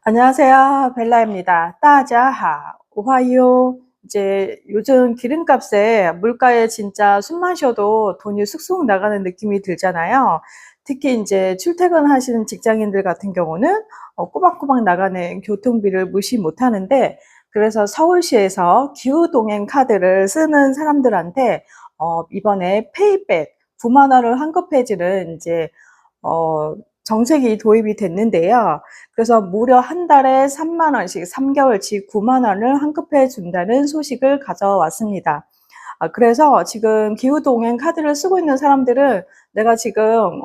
안녕하세요. 벨라입니다. 따자하, 오하이오. 이제 요즘 기름값에 물가에 진짜 숨만 쉬어도 돈이 쑥쑥 나가는 느낌이 들잖아요. 특히 이제 출퇴근하시는 직장인들 같은 경우는 꼬박꼬박 나가는 교통비를 무시 못 하는데, 그래서 서울시에서 기후동행 카드를 쓰는 사람들한테 이번에 페이백 9만 원을 환급해주는 이제 어, 정책이 도입이 됐는데요. 그래서 무려 한 달에 3만 원씩 3개월치 9만 원을 환급해 준다는 소식을 가져왔습니다. 그래서 지금 기후동행 카드를 쓰고 있는 사람들은 내가 지금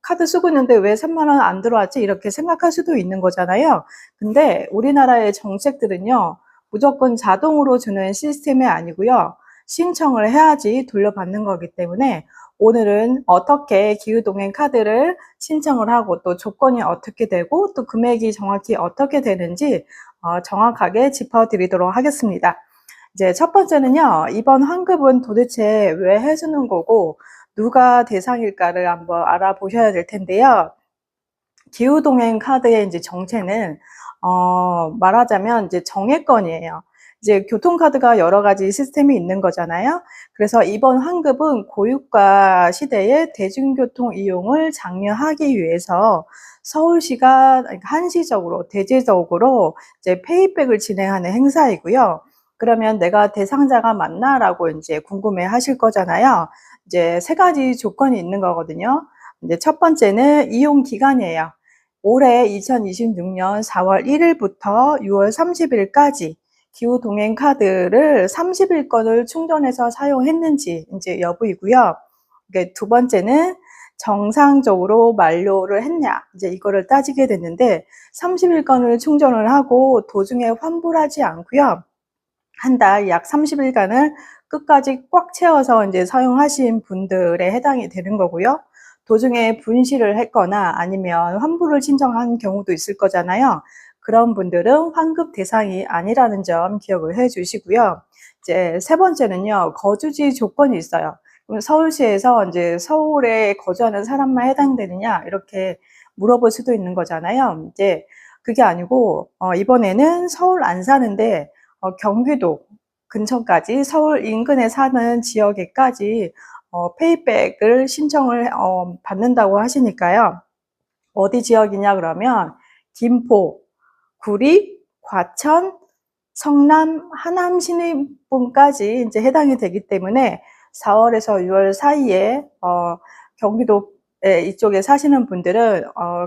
카드 쓰고 있는데 왜 3만 원 안 들어왔지? 이렇게 생각할 수도 있는 거잖아요. 근데 우리나라의 정책들은요, 무조건 자동으로 주는 시스템이 아니고요. 신청을 해야지 돌려받는 거기 때문에 오늘은 어떻게 기후동행 카드를 신청을 하고 또 조건이 어떻게 되고 또 금액이 정확히 어떻게 되는지 정확하게 짚어드리도록 하겠습니다. 이제 첫 번째는요, 이번 환급은 도대체 왜 해주는 거고 누가 대상일까를 한번 알아보셔야 될 텐데요. 기후동행 카드의 이제 정체는 말하자면 이제 정액권이에요. 이제 교통카드가 여러 가지 시스템이 있는 거잖아요. 그래서 이번 환급은 고유가 시대에 대중교통 이용을 장려하기 위해서 서울시가 한시적으로 대대적으로 이제 페이백을 진행하는 행사이고요. 그러면 내가 대상자가 맞나라고 이제 궁금해 하실 거잖아요. 이제 세 가지 조건이 있는 거거든요. 이제 첫 번째는 이용 기간이에요. 올해 2026년 4월 1일부터 6월 30일까지 기후동행 카드를 30일권을 충전해서 사용했는지 이제 여부이고요. 두 번째는 정상적으로 만료를 했냐, 이제 이거를 따지게 됐는데 30일권을 충전을 하고 도중에 환불하지 않고요. 한 달 약 30일간을 끝까지 꽉 채워서 이제 사용하신 분들에 해당이 되는 거고요. 도중에 분실을 했거나 아니면 환불을 신청한 경우도 있을 거잖아요. 그런 분들은 환급 대상이 아니라는 점 기억을 해 주시고요. 이제 세 번째는요, 거주지 조건이 있어요. 그럼 서울시에서 이제 서울에 거주하는 사람만 해당되느냐, 이렇게 물어볼 수도 있는 거잖아요. 이제 그게 아니고, 이번에는 서울 안 사는데, 경기도 근처까지 서울 인근에 사는 지역에까지 페이백을 신청을 받는다고 하시니까요. 어디 지역이냐 그러면 김포, 구리, 과천, 성남, 하남 시민분까지 이제 해당이 되기 때문에 4월에서 6월 사이에 경기도 이쪽에 사시는 분들은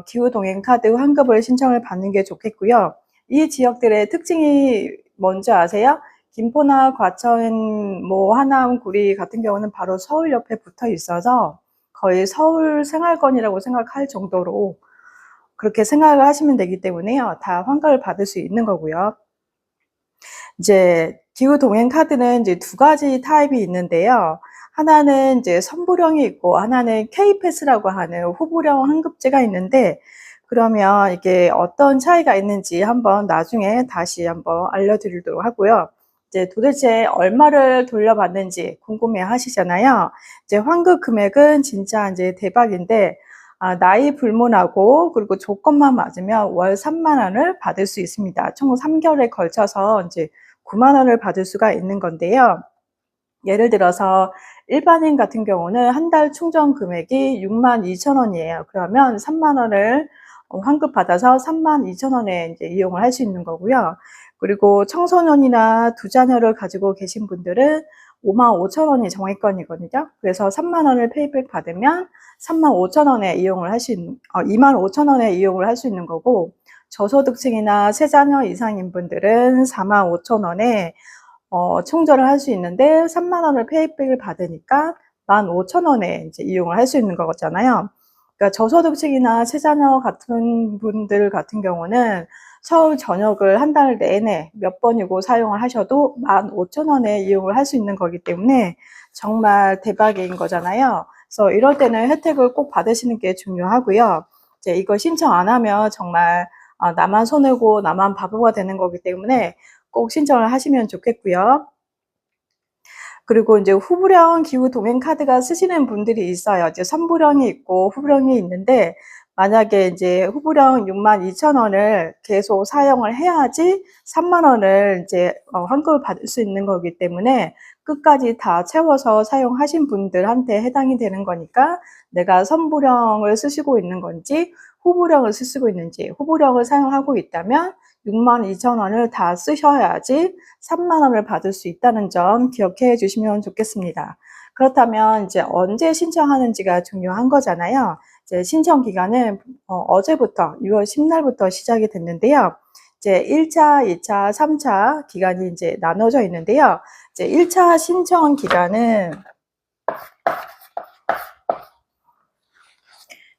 기후동행 카드 환급을 신청을 받는 게 좋겠고요. 이 지역들의 특징이 뭔지 아세요? 김포나 과천, 뭐 하남, 구리 같은 경우는 바로 서울 옆에 붙어 있어서 거의 서울 생활권이라고 생각할 정도로 그렇게 생각을 하시면 되기 때문에요. 다 환급을 받을 수 있는 거고요. 이제 기후동행 카드는 이제 두 가지 타입이 있는데요. 하나는 이제 선불형이 있고 하나는 K패스라고 하는 후불형 환급제가 있는데, 그러면 이게 어떤 차이가 있는지 한번 나중에 다시 한번 알려드리도록 하고요. 이제 도대체 얼마를 돌려받는지 궁금해 하시잖아요. 이제 환급 금액은 진짜 이제 대박인데, 나이 불문하고 그리고 조건만 맞으면 월 3만 원을 받을 수 있습니다. 총 3개월에 걸쳐서 이제 9만 원을 받을 수가 있는 건데요. 예를 들어서 일반인 같은 경우는 한 달 충전 금액이 6만 2천 원이에요. 그러면 3만 원을 환급받아서 3만 2천 원에 이제 이용을 할 수 있는 거고요. 그리고 청소년이나 두 자녀를 가지고 계신 분들은 5만 5천 원이 정액권이거든요. 그래서 3만 원을 페이백 받으면 3만 5천 원에 이용을 할 수 있는, 2만 5천 원에 이용을 할 수 있는 거고, 저소득층이나 세 자녀 이상인 분들은 4만 5천 원에 충전을 할 수 있는데 3만 원을 페이백을 받으니까 15,000원에 이제 이용을 할 수 있는 거잖아요. 그러니까 저소득층이나 세자녀 같은 분들 같은 경우는 서울 전역을 한 달 내내 몇 번이고 사용을 하셔도 15,000원에 이용을 할 수 있는 거기 때문에 정말 대박인 거잖아요. 그래서 이럴 때는 혜택을 꼭 받으시는 게 중요하고요. 이제 이거 신청 안 하면 정말 나만 손해고 나만 바보가 되는 거기 때문에 꼭 신청을 하시면 좋겠고요. 그리고 이제 후불형 기후 동행 카드가 쓰시는 분들이 있어요. 이제 선불형이 있고 후불형이 있는데, 만약에 이제 후불형 62,000원을 계속 사용을 해야지 30,000원을 이제 환급을 받을 수 있는 거기 때문에 끝까지 다 채워서 사용하신 분들한테 해당이 되는 거니까 내가 선불형을 쓰시고 있는 건지 후불형을 쓰시고 있는지, 후불형을 사용하고 있다면 62,000원을 다 쓰셔야지 30,000원을 받을 수 있다는 점 기억해 주시면 좋겠습니다. 그렇다면 이제 언제 신청하는지가 중요한 거잖아요. 이제 신청 기간은 어제부터 6월 10날부터 시작이 됐는데요. 이제 1차, 2차, 3차 기간이 이제 나눠져 있는데요. 이제 1차 신청 기간은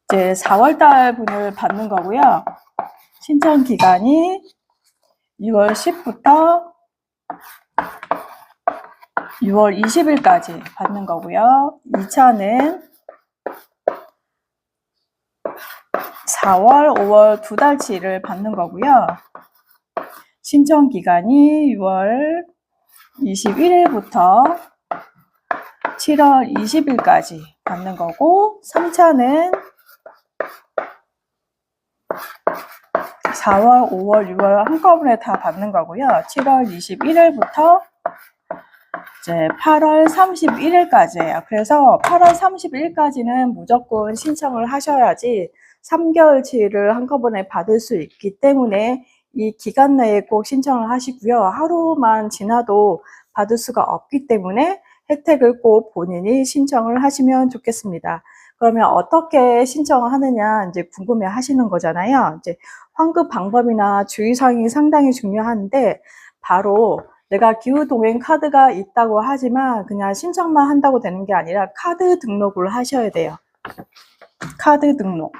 이제 4월달 분을 받는 거고요. 신청 기간이 6월 10부터 6월 20일까지 받는 거고요. 2차는 4월, 5월 두 달치를 받는 거고요. 신청 기간이 6월 21일부터 7월 20일까지 받는 거고, 3차는 4월, 5월, 6월 한꺼번에 다 받는 거고요. 7월 21일부터 이제 8월 31일까지예요. 그래서 8월 31일까지는 무조건 신청을 하셔야지 3개월치를 한꺼번에 받을 수 있기 때문에 이 기간 내에 꼭 신청을 하시고요. 하루만 지나도 받을 수가 없기 때문에 혜택을 꼭 본인이 신청을 하시면 좋겠습니다. 그러면 어떻게 신청을 하느냐 이제 궁금해 하시는 거잖아요. 이제 환급 방법이나 주의사항이 상당히 중요한데 바로 내가 기후동행 카드가 있다고 하지만 그냥 신청만 한다고 되는 게 아니라 카드 등록을 하셔야 돼요. 카드 등록.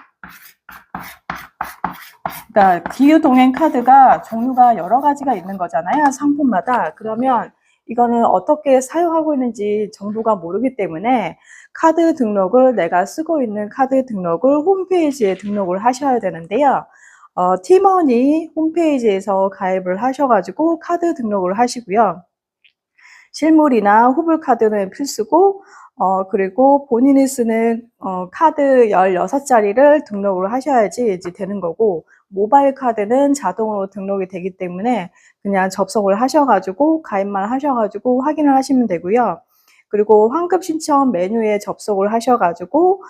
그러니까 기후동행 카드가 종류가 여러 가지가 있는 거잖아요. 상품마다. 그러면 이거는 어떻게 사용하고 있는지 정보가 모르기 때문에 카드 등록을 내가 쓰고 있는 카드 등록을 홈페이지에 등록을 하셔야 되는데요. 티머니 홈페이지에서 가입을 하셔가지고 카드 등록을 하시고요. 실물이나 후불카드는 필수고 그리고 본인이 쓰는 카드 16자리를 등록을 하셔야지 이제 되는 거고 모바일 카드는 자동으로 등록이 되기 때문에 그냥 접속을 하셔가지고 가입만 하셔가지고 확인을 하시면 되고요. 그리고 환급 신청 메뉴에 접속을 하셔가지고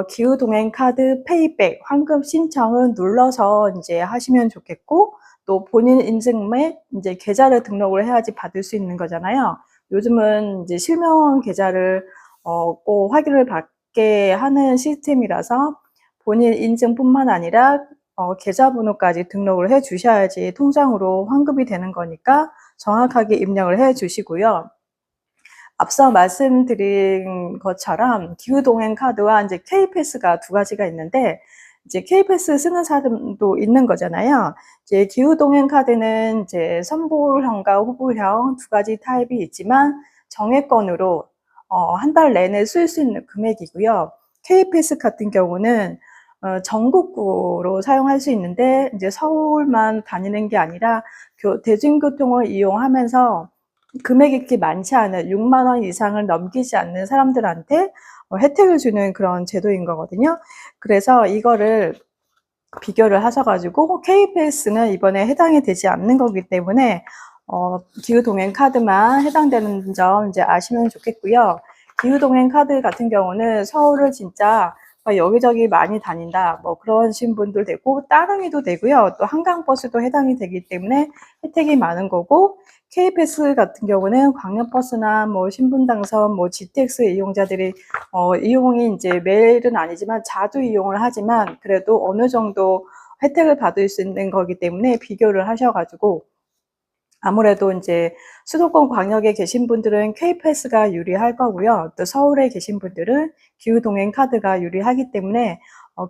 기후동행 카드 페이백 환급 신청은 눌러서 이제 하시면 좋겠고 또 본인 인증 및 이제 계좌를 등록을 해야지 받을 수 있는 거잖아요. 요즘은 이제 실명 계좌를 꼭 확인을 받게 하는 시스템이라서 본인 인증뿐만 아니라 계좌번호까지 등록을 해 주셔야지 통장으로 환급이 되는 거니까 정확하게 입력을 해 주시고요. 앞서 말씀드린 것처럼 기후동행 카드와 이제 K패스가 두 가지가 있는데 이제 K패스 쓰는 사람도 있는 거잖아요. 이제 기후동행 카드는 이제 선불형과 후불형 두 가지 타입이 있지만 정액권으로 한 달 내내 쓸 수 있는 금액이고요. K패스 같은 경우는 전국구로 사용할 수 있는데 이제 서울만 다니는 게 아니라 대중교통을 이용하면서 금액이 그렇게 많지 않은 6만 원 이상을 넘기지 않는 사람들한테 혜택을 주는 그런 제도인 거거든요. 그래서 이거를 비교를 하셔가지고 K패스는 이번에 해당이 되지 않는 거기 때문에 기후동행 카드만 해당되는 점 이제 아시면 좋겠고요. 기후동행 카드 같은 경우는 서울을 진짜 여기저기 많이 다닌다 뭐 그러신 분들 되고 따릉이도 되고요. 또 한강버스도 해당이 되기 때문에 혜택이 많은 거고 K패스 같은 경우는 광역버스나 뭐 신분당선, 뭐 GTX 이용자들이 이용이 이제 매일은 아니지만 자주 이용을 하지만 그래도 어느 정도 혜택을 받을 수 있는 거기 때문에 비교를 하셔가지고 아무래도 이제 수도권 광역에 계신 분들은 K패스가 유리할 거고요. 또 서울에 계신 분들은 기후동행 카드가 유리하기 때문에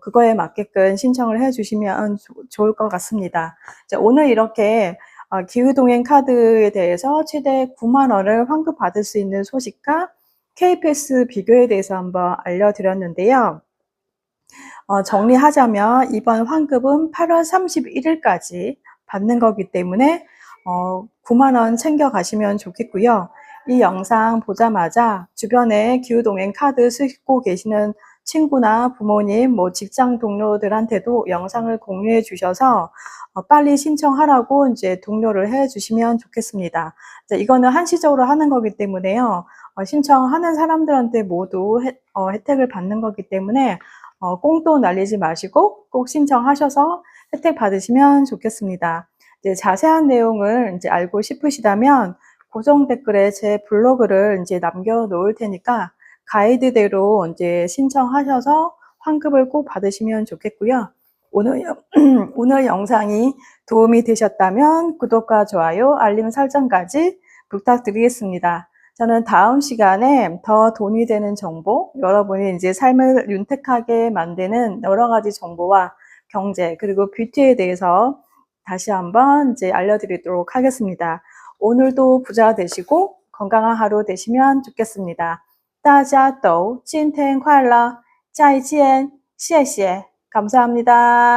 그거에 맞게끔 신청을 해주시면 좋을 것 같습니다. 오늘 이렇게 기후동행 카드에 대해서 최대 9만 원을 환급받을 수 있는 소식과 K패스 비교에 대해서 한번 알려드렸는데요. 정리하자면 이번 환급은 8월 31일까지 받는 거기 때문에 9만 원 챙겨 가시면 좋겠고요. 이 영상 보자마자 주변에 기후동행 카드 쓰고 계시는 친구나 부모님, 뭐 직장 동료들한테도 영상을 공유해 주셔서 빨리 신청하라고 이제 독려를 해 주시면 좋겠습니다. 이거는 한시적으로 하는 거기 때문에요. 신청하는 사람들한테 모두 혜택을 받는 거기 때문에 꽁돈 날리지 마시고 꼭 신청하셔서 혜택 받으시면 좋겠습니다. 이제 자세한 내용을 이제 알고 싶으시다면 고정 댓글에 제 블로그를 이제 남겨 놓을 테니까 가이드대로 이제 신청하셔서 환급을 꼭 받으시면 좋겠고요. 오늘 영상이 도움이 되셨다면 구독과 좋아요, 알림 설정까지 부탁드리겠습니다. 저는 다음 시간에 더 돈이 되는 정보, 여러분이 이제 삶을 윤택하게 만드는 여러 가지 정보와 경제, 그리고 뷰티에 대해서 다시 한번 이제 알려드리도록 하겠습니다. 오늘도 부자 되시고 건강한 하루 되시면 좋겠습니다. 大家都今天快乐，再见，谢谢，감사합니다.